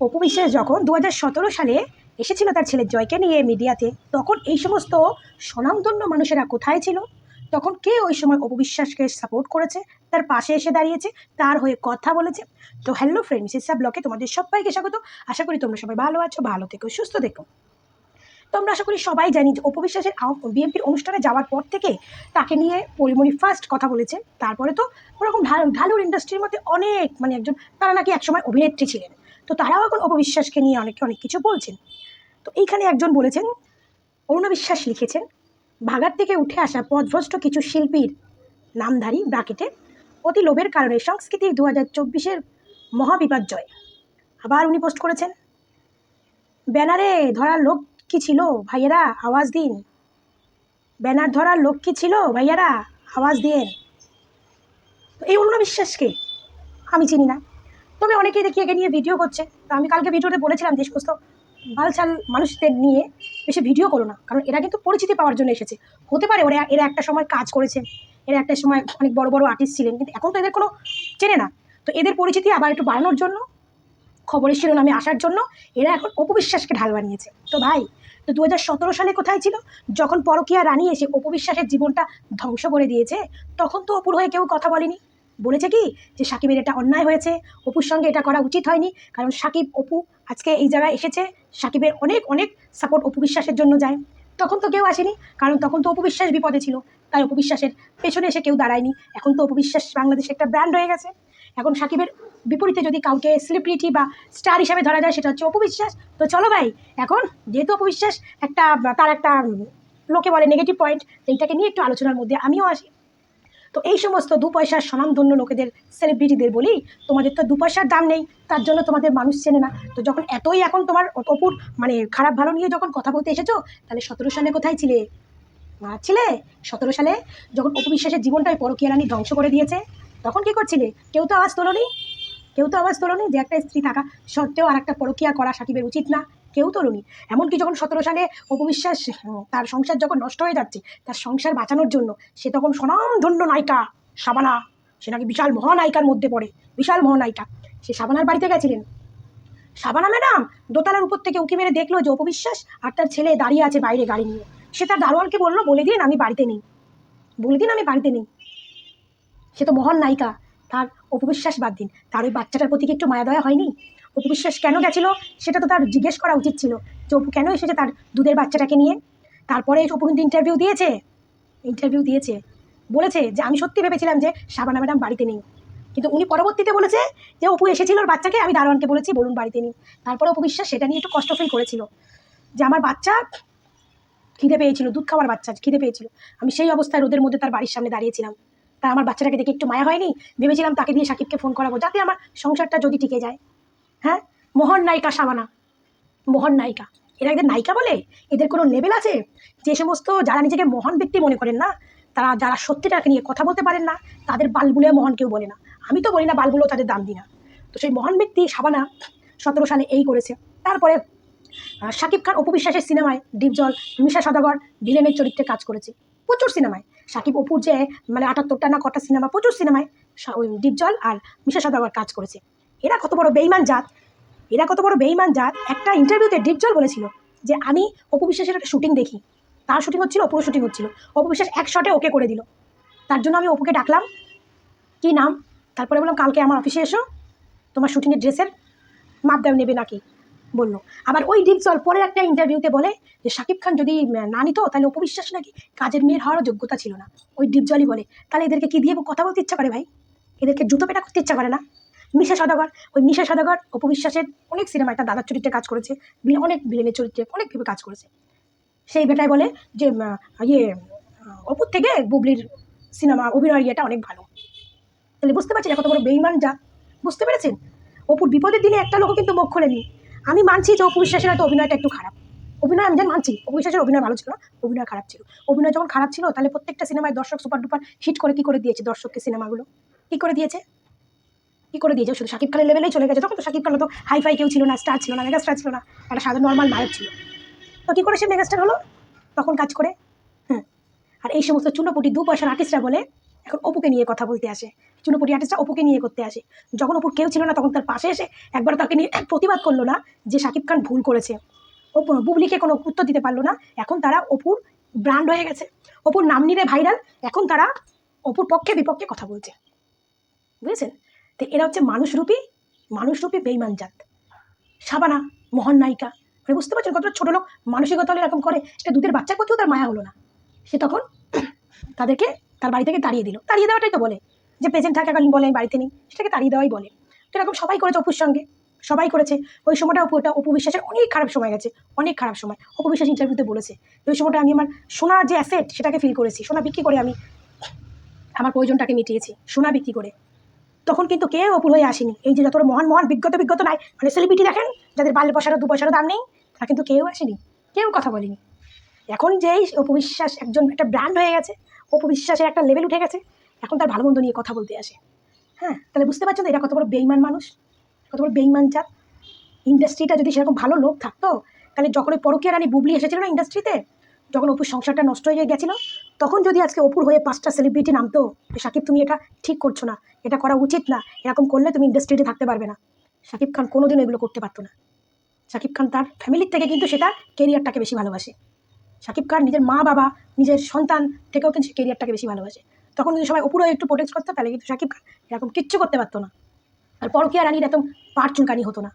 অপু বিশ্বাস যখন 2017 সালে এসেছিল তার ছেলে জয়কে নিয়ে মিডিয়াতে, তখন এই সমস্ত স্বনামধন্য মানুষেরা কোথায় ছিল? তখন কে ওই সময় অপু বিশ্বাসকে সাপোর্ট করেছে, তার পাশে এসে দাঁড়িয়েছে, তার হয়ে কথা বলেছে? তো হ্যালো ফ্রেন্ড, মিসেস ব্লকে তোমাদের সবাইকে স্বাগত। আশা করি তোমরা সবাই ভালো আছো, ভালো থেকো, সুস্থ থেকো। তো আমরা আশা করি সবাই জানি যে অপু বিশ্বাসের বিএনপির অনুষ্ঠানে যাওয়ার পর থেকে তাকে নিয়ে পরিমণি ফার্স্ট কথা বলেছে। তারপরে তো ওরকম ঢালুর ইন্ডাস্ট্রির মধ্যে অনেক একজন, তারা নাকি একসময় অভিনেত্রী ছিলেন, তো তারাও এখন অপু বিশ্বাসকে নিয়ে অনেক কিছু বলছেন। তো এইখানে একজন বলেছেন, অরুণা বিশ্বাস লিখেছেন, ভাগাড় থেকে উঠে আসা পথভ্রষ্ট কিছু শিল্পীর নামধারী ব্রাকেটে অতি লোভের কারণে সংস্কৃতির 2024-এর মহাবিপর্যয়। আবার উনি পোস্ট করেছেন, ব্যানারে ধরার লোক কি ছিল ভাইয়েরা, আওয়াজ দিন। ব্যানার ধরার লোক কি ছিল ভাইয়ারা, আওয়াজ দিন। এই অরুণা বিশ্বাসকে আমি চিনি না, তবে অনেকেই দেখি একে নিয়ে ভিডিও করছে। তো আমি কালকে ভিডিওতে বলেছিলাম যে সমস্ত বালছাল মানুষদের নিয়ে বেশি ভিডিও করো না, কারণ এরা কিন্তু পরিচিতি পাওয়ার জন্য এসেছে। হতে পারে এরা একটা সময় কাজ করেছে, এরা একটা সময় অনেক বড় বড় আর্টিস্ট ছিলেন, কিন্তু এখন তো এদের কোনো চেনে না। তো এদের পরিচিতি আবার একটু বাড়ানোর জন্য, খবরের শিরোনামে আসার জন্য এরা এখন অপু বিশ্বাসকে ঢাল বানিয়েছে। তো ভাই, তো 2017 সালে কোথায় ছিল যখন পরকীয়া রানী এসে অপু বিশ্বাসের জীবনটা ধ্বংস করে দিয়েছে? তখন তো অপুর হয়ে কেউ কথা বলেনি। বলেছে কি যে সাকিবের এটা অন্যায় হয়েছে, অপুর সঙ্গে এটা করা উচিত হয়নি, কারণ সাকিব অপু আজকে এই জায়গায় এসেছে, সাকিবের অনেক সাপোর্ট অপু বিশ্বাসের জন্য যায়। তখন তো কেউ আসেনি, কারণ তখন তো অপু বিশ্বাস বিপদে ছিল, তাই অপু বিশ্বাসের পেছনে এসে কেউ দাঁড়ায়নি। এখন তো অপু বিশ্বাস বাংলাদেশে একটা ব্র্যান্ড হয়ে গেছে। এখন সাকিবের বিপরীতে যদি কাউকে সেলিব্রিটি বা স্টার হিসাবে ধরা যায়, সেটা হচ্ছে অপু বিশ্বাস। তো চলো ভাই, এখন যেহেতু অপু বিশ্বাস তার একটা লোকে বলে নেগেটিভ পয়েন্ট, এইটাকে নিয়ে একটু আলোচনার মধ্যে আমিও আসি। তো এই সমস্ত দু পয়সার স্বনামধন্য লোকেদের, সেলিব্রিটিদের বলি, তোমাদের তো দু পয়সার দাম নেই, তার জন্য তোমাদের মানুষ চেনে না। তো যখন এতই এখন তোমার অপুর খারাপ ভালো নিয়ে যখন কথা বলতে এসেছো, তাহলে 17 সালে কোথায় ছিলে? ছিলে 17 সালে যখন অপু বিশ্বাসের জীবনটাই পরকীয়া রানী ধ্বংস করে দিয়েছে, তখন কি করছিলে? কেউ তো আওয়াজ তোলোনি, যে একটা স্ত্রী থাকা সত্ত্বেও আর একটা পরকীয়া করা সাকিবের উচিত না, কেউ তোলোনি। এমনকি যখন 17 সালে অপু বিশ্বাস তার সংসার যখন নষ্ট হয়ে যাচ্ছে, তার সংসার বাঁচানোর জন্য সে তখন স্বনামধন্য নায়িকা শাবানা, সে নাকি বিশাল মহানায়িকার মধ্যে পড়ে, বিশাল মহানায়িকা, সে শাবানার বাড়িতে গেছিলেন। শাবানা ম্যাডাম দোতলার উপর থেকে উঁকি মেরে দেখলো যে অপু বিশ্বাস আর তার ছেলে দাঁড়িয়ে আছে বাইরে গাড়ি নিয়ে। সে তার দারোয়ানকে বললো, বলে দিন আমি বাড়িতে নেই, সে তো মহান নায়িকা। তার অপু বিশ্বাস বাদ দিন, তার ওই বাচ্চাটার প্রতি কি একটু মায়া দয়া হয়নি? অপু বিশ্বাস কেন গেছিল সেটা তো তার জিজ্ঞেস করা উচিত ছিল, যে অপু কেন এসেছে তার দুধের বাচ্চাটাকে নিয়ে। তারপরে অপু কিন্তু ইন্টারভিউ দিয়েছে, বলেছে যে আমি সত্যি ভেবেছিলাম যে শাবানা ম্যাডাম বাড়িতে নেই, কিন্তু উনি পরবর্তীতে বলেছে যে অপু এসেছিল ওর বাচ্চাকে, আমি দারোয়ানকে বলেছি বলুন বাড়িতে নেই। তারপরে অপু বিশ্বাস সেটা নিয়ে একটু কষ্ট ফিল করেছিল, যে আমার বাচ্চা খিদে পেয়েছিল, দুধ খাওয়ার বাচ্চা খিদে পেয়েছিল, আমি সেই অবস্থায় রোদের মধ্যে তার বাড়ির সামনে দাঁড়িয়েছিলাম, তা আমার বাচ্চাটাকে দেখে একটু মায়া হয়নি? ভেবেছিলাম তাকে দিয়ে সাকিবকে ফোন করাবো, যাতে আমার সংসারটা যদি টিকে যায়। হ্যাঁ, মহান নায়িকা শাবানা, মহান নায়িকা। এরা এদের নায়িকা বলে? এদের কোনো লেভেল আছে? যে সমস্ত যারা নিজেকে মহান ব্যক্তি মনে করেন না, তারা যারা সত্যিটাকে নিয়ে কথা বলতে পারেন না, তাদের বালবুলে মহান কেউ বলে না। আমি তো বলি না, বালবুলেও তাদের দাম দিই না। তো সেই মহান ব্যক্তি শাবানা 17 সালে এই করেছে। তারপরে শাকিব খান অপু বিশ্বাসের সিনেমায় ডিপজল, মিশা সওদাগর ভিলেনের চরিত্রে কাজ করেছে প্রচুর সিনেমায়। শাকিব অপুর যে 78টা না কটা সিনেমা, প্রচুর সিনেমায় ওই ডিপজল আর মিশা সওদাগর কাজ করেছে। এরা কত বড় বেইমান জাত, একটা ইন্টারভিউতে ডিপজল বলেছিল যে আমি অপু বিশ্বাসের একটা শুটিং দেখি, তার শুটিং হচ্ছিল, অপুর শুটিং হচ্ছিল, অপু বিশ্বাস এক শটে ওকে করে দিল, তার জন্য আমি অপুকে ডাকলাম, কি নাম, তারপরে বললাম কালকে আমার অফিসে এসো, তোমার শুটিংয়ের ড্রেসের মাপ দেওয়া নেবে নাকি বললো। আবার ওই ডিপজল পরের একটা ইন্টারভিউতে বলে যে শাকিব খান যদি না নিত তাহলে অপু বিশ্বাস নাকি কাজের মেয়ের হওয়ারও যোগ্যতা ছিল না। ওই ডিপজলই বলে। তাহলে এদেরকে কি দিয়ে কথা বলতে ইচ্ছা করে ভাই? এদেরকে জুতো পেটা করতে ইচ্ছা করে না? মিশা সওদাগর অপু বিশ্বাসের অনেক সিনেমায় তার দাদার চরিত্রে কাজ করেছে, অনেক ভিলেনের চরিত্রে অনেকভাবে কাজ করেছে। সেই বেটায় বলে যে অপুর থেকে বুবলির সিনেমা অভিনয় ইয়েটা অনেক ভালো। তাহলে বুঝতে পারছেন কত বড় বেইমান যা, বুঝতে পেরেছেন? অপুর বিপদের দিনে একটা লোকও কিন্তু মুখ খোলেনি। আমি মানছি যে অপু বিশ্বাসের হয়তো অভিনয়টা একটু খারাপ, অভিনয় আমি মানছি অপু বিশ্বাসের অভিনয় ভালো ছিল না, অভিনয় খারাপ ছিল। অভিনয় যখন খারাপ ছিল, তাহলে প্রত্যেকটা সিনেমায় দর্শক সুপার ডুপার হিট করে কি করে দিয়েছে দর্শককে সিনেমাগুলো? কি করে দিয়েছে? শুধু শাকিব খানের লেভেলেই চলে গেছে। তখন তো শাকিব খান তো হাইফাই কেউ ছিল না, স্টার ছিল না, মেগা স্টার ছিল না, একটা সাধারণ নর্মাল নায়ক ছিল। তো কী করে সে মেগাস্টার হলো? তখন কাজ করে। আর এই সমস্ত চুনোপুটি দু পয়সার আর্টিস্টরা বলে এখন অপুকে নিয়ে কথা বলতে আসে। চুনোপুটি আর্টিস্টরা অপুকে নিয়ে করতে আসে। যখন অপুর কেউ ছিল না তখন তার পাশে এসে একবার তাকে নিয়ে প্রতিবাদ করলো না যে শাকিব খান ভুল করেছে। বুবলিকে কোনো উত্তর দিতে পারলো না। এখন তারা অপুর ব্র্যান্ড হয়ে গেছে, অপুর নাম নিলে ভাইরাল। এখন তারা অপুর পক্ষে বিপক্ষে কথা বলছে, বুঝেছেন? তো এরা হচ্ছে মানুষরূপী বেইমান জাত। সাবানা মহান নায়িকা, মানে বুঝতে পারছেন কতটা ছোট লোক মানসিকতা হলে এরকম করে। একটা দুধের বাচ্চা করতেও তার মায়া হলো না, সে তখন তাদেরকে তার বাড়ি থেকে তাড়িয়ে দিল। তাড়িয়ে দেওয়াটাই তো বলে, যে প্রেজেন্ট থাকাকালীন বলে বাড়িতে নেই, সেটাকে তাড়িয়ে দেওয়াই বলে। তো এরকম সবাই করেছে অপুর সঙ্গে, সবাই করেছে। ওই সময়টা অপু বিশ্বাসের অনেক খারাপ সময় গেছে, অনেক খারাপ সময়। অপু বিশ্বাস ইন্টারভিউতে বলেছে ওই সময়টা আমি আমার সোনার যে অ্যাসেট সেটাকে ফিল করেছি, সোনা বিক্রি করে আমি আমার প্রয়োজনটাকে মিটিয়েছি, সোনা বিক্রি করে। তখন কিন্তু কেউ অপুর হয়ে আসেনি। এই যে যত মহান বিজ্ঞত নাই, মানে সেলিব্রিটি দেখেন যাদের বাল্য পয়সারও 2 পয়সারও দাম নেই, তারা কিন্তু কেউ আসেনি, কেউ কথা বলেনি। এখন যেই অপু বিশ্বাস একজন একটা ব্র্যান্ড হয়ে গেছে, অপু বিশ্বাসের একটা লেভেল উঠে গেছে, এখন তার ভালো মন্দ নিয়ে কথা বলতে আসে। হ্যাঁ, তাহলে বুঝতে পারছেন এরা কত বড় বেইমান মানুষ, কত বড় বেইমান জাত। ইন্ডাস্ট্রিটা যদি সেরকম ভালো লোক থাকতো, তাহলে যখন ওই পরকীয়া রানী বুবলি এসেছিল না ইন্ডাস্ট্রিতে, যখন অপুর সংসারটা নষ্ট হয়ে গেছিলো, তখন যদি আজকে অপুর হয়ে 5টা সেলিব্রিটি নামতো, শাকিব তুমি এটা ঠিক করছো না, এটা করা উচিত না, এরকম করলে তুমি ইন্ডাস্ট্রিতে থাকতে পারবে না, শাকিব খান কোনোদিনও এগুলো করতে পারতো না। শাকিব খান তার ফ্যামিলির থেকে কিন্তু সেটা কেরিয়ারটাকে বেশি ভালোবাসে। শাকিব খান নিজের মা বাবা নিজের সন্তান থেকেও কিন্তু কেরিয়ারটাকে বেশি ভালোবাসে। তখন যদি সবাই অপুরও একটু প্রোটেক্ট করতো, তাহলে কিন্তু শাকিব খান এরকম কিচ্ছু করতে পারতো না, আর পরকীয়া রানীর এত পাট চুলকানি হতো না।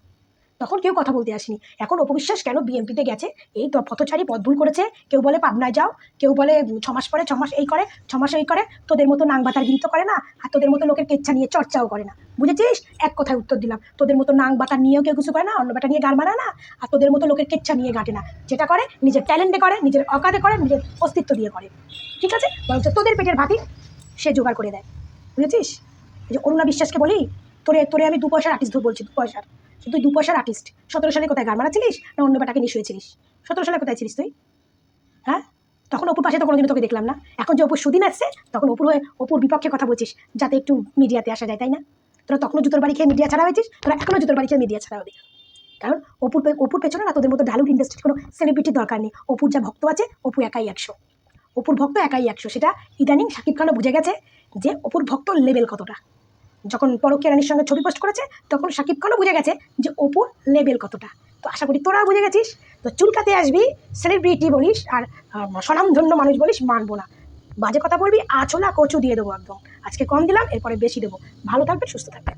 তখন কেউ কথা বলতে আসেনি। এখন অপু বিশ্বাস কেন বিএনপিতে গেছে, এই তো পথচারী পথ ভুল করেছে, কেউ বলে পাবনায় যাও, কেউ বলে 6 মাস পরে 6 মাস এই করে 6 মাস এই করে, তোদের মতো নাংবাতার গিরি তো করে না, আর তোদের মতো লোকের কেচ্ছা নিয়ে চর্চাও করে না, বুঝেছিস? এক কথায় উত্তর দিলাম, তোদের মতো নাংবাতার নিয়েও কেউ কিছু করে না, অন্য বাটা নিয়ে গান মারা না, আর তোদের মতো লোকের কেচ্ছা নিয়ে ঘাটে না, যেটা করে নিজের ট্যালেন্টে করে, নিজের অকাদে করে, নিজের অস্তিত্ব দিয়ে করে, ঠিক আছে? বরঞ্চ তোদের পেটের ভাতি সে জোগাড় করে দেয়, বুঝেছিস? এই যে অরুণা বিশ্বাসকে বলি, তোরে তোরে আমি 2 পয়সার আর্টিস্ট বলছি, 2 পয়সার, তুই 2 পয়সার আর্টিস্ট। 17 সালে কোথায় গান মারাচ্ছিলিস, না অন্য বেটাকে নিয়ে শুয়েছিলিস? 17 সালে কোথায় ছিলিস তুই? হ্যাঁ, তখন অপুর পাশে তো কোনোদিনও তোকে দেখলাম না। এখন যে অপুর সুদিন আসছে, তখন অপুর হয়ে অপুর বিপক্ষে কথা বলছিস যাতে একটু মিডিয়াতে আসা যায়, তাই না? তোরা তখনও জুতোর বাড়ি খেয়ে মিডিয়া ছাড়া হয়েছিস, তোরা এখনও জুতোর বাড়ি খেয়ে মিডিয়া ছাড়া হবে। কারণ অপুর পেছনে না তোদের মতো ঢালুক ইন্ডাস্ট্রির কোনো সেলিব্রিটির দরকার নেই। অপুর যা ভক্ত আছে, অপু একাই 100, অপুর ভক্ত একাই 100। সেটা ইদানিং শাকিব খানও বুঝে গেছে যে অপুর ভক্ত লেভেল কতটা। যখন পরকীয়া রানীর সঙ্গে ছবি পোস্ট করেছে, তখন শাকিব খানও বুঝে গেছে যে অপুর লেভেল কতটা। তো আশা করি তোরাও বুঝে গেছিস। তো চুলকাতে আসবি, সেলিব্রিটি বলিস আর স্বনামধন্য মানুষ বলিস, মানবো না। বাজে কথা বলবি, আছোলা কচু দিয়ে দেবো একদম। আজকে কম দিলাম, এরপরে বেশি দেবো। ভালো থাকবে, সুস্থ থাকবে।